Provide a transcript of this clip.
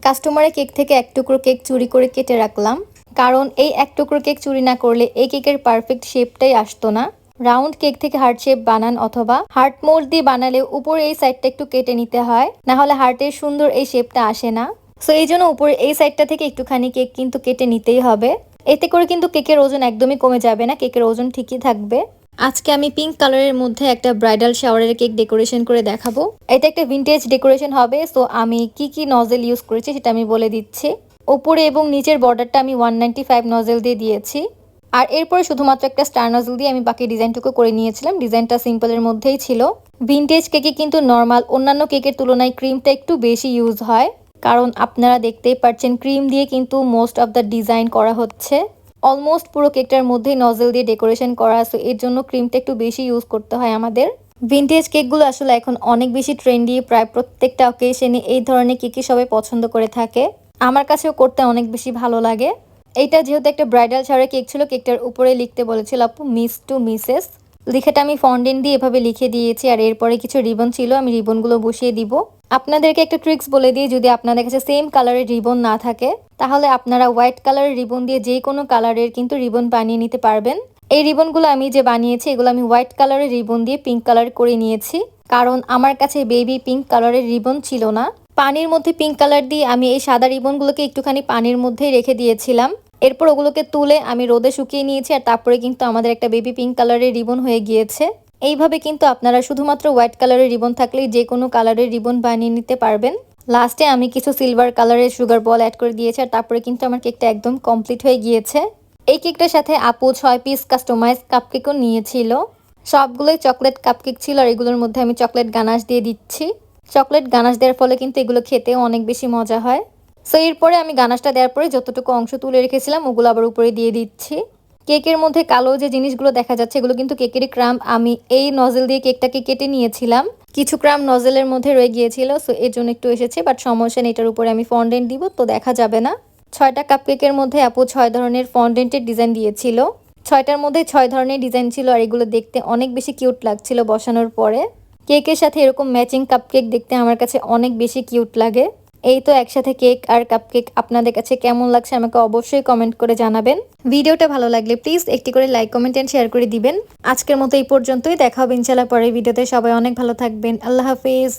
কাস্টমারের কেক থেকে এক টুকরো কেক চুরি করে কেটে রাখলাম, কারণ এই এক টুকরো কেক চুরি না করলে এই কেকের পারফেক্ট শেপটাই আসতো না। রাউন্ড কেক থেকে হার্ট শেপ বানান অথবা হার্ট মোল্ড দিয়ে বানালে উপরে এই সাইডটা একটু কেটে নিতে হয়, না হলে হার্টের সুন্দর এই শেপটা আসে না। সো এই জন্য উপরে এই সাইডটা থেকে একটুখানি কেক কিন্তু কেটে নিতেই হবে। এতে করে কিন্তু কেকের ওজন একদমই কমে যাবে না, কেকের ওজন ঠিকই থাকবে। আজকে আমি পিঙ্ক কালারের মধ্যে একটা ব্রাইডাল শাওয়ারের কেক ডেকোরেশন করে দেখাবো। এটা একটা ভিন্টেজ ডেকোরেশন হবে। সো আমি কি নজেল ইউজ করেছি সেটা আমি বলে দিচ্ছি। উপরে এবং নিচের বর্ডারটা আমি 195 নজেল দিয়ে দিয়েছি। আর এরপরে শুধুমাত্র একটা স্টার নজেল দিয়ে আমি বাকি ডিজাইনটুকু করে নিয়েছিলাম। ডিজাইনটা সিম্পলের মধ্যেই ছিল। ভিন্টেজ কেকে কিন্তু নর্মাল অন্যান্য কেকের তুলনায় ক্রিমটা একটু বেশি ইউজ হয়, কারণ আপনারা দেখতেই পাচ্ছেন ক্রিম দিয়ে কিন্তু মোস্ট অফ দ্য ডিজাইন করা হচ্ছে। অলমোস্ট পুরো কেকটার মধ্যেই নজেল দিয়ে ডেকোরেশন করা, সো এর জন্য ক্রিমটা একটু বেশি ইউজ করতে হয় আমাদের। ভিন্টেজ কেকগুলো আসলে এখন অনেক বেশি ট্রেন্ডি, প্রায় প্রত্যেকটা অকেশনে এই ধরনের কেকই সবাই পছন্দ করে থাকে। আমার কাছেও করতে অনেক বেশি ভালো লাগে। এইটা যেহেতু একটা ব্রাইডাল শাওয়ারের কেক ছিল, কেকটার উপরে লিখতে বলেছিল আপু মিস টু মিসেস। লেখাটা আমি ফন্ডেন্ট দিয়ে এভাবে লিখে দিয়েছি। আর এরপরে কিছু রিবন ছিল, আমি রিবনগুলো বসিয়ে দিব। আপনাদেরকে একটা ট্রিক্স বলে দিই, যদি আপনাদের কাছে সেম কালারের রিবন না থাকে তাহলে আপনারা হোয়াইট কালারের রিবন দিয়ে যে কোনো কালারের কিন্তু রিবন বানিয়ে নিতে পারবেন। এই রিবনগুলো আমি যে বানিয়েছি এগুলো আমি হোয়াইট কালারের রিবন দিয়ে পিঙ্ক কালার করে নিয়েছি, কারণ আমার কাছে বেবি পিঙ্ক কালারের রিবন ছিল না। পানির মধ্যে পিঙ্ক কালার দিয়ে আমি এই সাদা রিবনগুলোকে একটুখানি পানির মধ্যেই রেখে দিয়েছিলাম। এরপর ওগুলোকে তুলে আমি রোদে শুকিয়ে নিয়েছি, আর তারপরে কিন্তু আমাদের একটা বেবি পিঙ্ক কালারের রিবন হয়ে গিয়েছে। এইভাবে কিন্তু আপনারা শুধুমাত্র হোয়াইট কালারের রিবন থাকলেই যে কোনো কালারের রিবন বানিয়ে নিতে পারবেন। লাস্টে আমি কিছু সিলভার কালারের সুগার বল অ্যাড করে দিয়েছি, আর তারপরে কিন্তু আমার কেকটা একদম কমপ্লিট হয়ে গিয়েছে। এই কেকটার সাথে আপু 6 পিস কাস্টমাইজ কাপকেকও নিয়েছিল। সবগুলোই চকলেট কাপকেক ছিল, আর এগুলোর মধ্যে আমি চকলেট গানাশ দিয়ে দিচ্ছি। চকলেট গানাশ দেওয়ার ফলে কিন্তু এগুলো খেতেও অনেক বেশি মজা হয়। সো এরপরে আমি গানাশটা দেওয়ার পরে যতটুকু অংশ তুলে রেখেছিলাম ওগুলো আবার উপরে দিয়ে দিচ্ছি। কেকের মধ্যে কালো যে জিনিসগুলো দেখা যাচ্ছে এগুলো কিন্তু কেকেরই ক্রাম্ব। আমি এই নজেল দিয়ে কেকটাকে কেটে নিয়েছিলাম, কিছু ক্রাম্ব নজেলের মধ্যে রয়ে গিয়েছিল, সো এর জন্য একটু এসেছে। বাট সমস্যা নেই, এটার উপরে আমি ফন্ডেন্ট দিব তো দেখা যাবে না। 6টা কাপকেকের মধ্যে আপু 6 ধরনের ফন্ডেন্টের ডিজাইন দিয়েছিল। 6টার মধ্যে 6 ধরনের ডিজাইন ছিল, আর এগুলো দেখতে অনেক বেশি কিউট লাগছিল বসানোর পরে। কেকের সাথে এরকম ম্যাচিং কাপকেক দেখতে আমার কাছে অনেক বেশি কিউট লাগে। এই তো একসাথে কেক আর কাপকেক, আপনাদের কাছে কেমন লাগছে আমাকে অবশ্যই কমেন্ট করে জানাবেন। ভিডিওটা ভালো লাগলে প্লিজ একটি করে লাইক, কমেন্ট এন্ড শেয়ার করে দিবেন। আজকের মতো এই পর্যন্তই, দেখা হবে ইনশাআল্লাহ পরের ভিডিওতে। সবাই অনেক ভালো থাকবেন। আল্লাহ হাফেজ।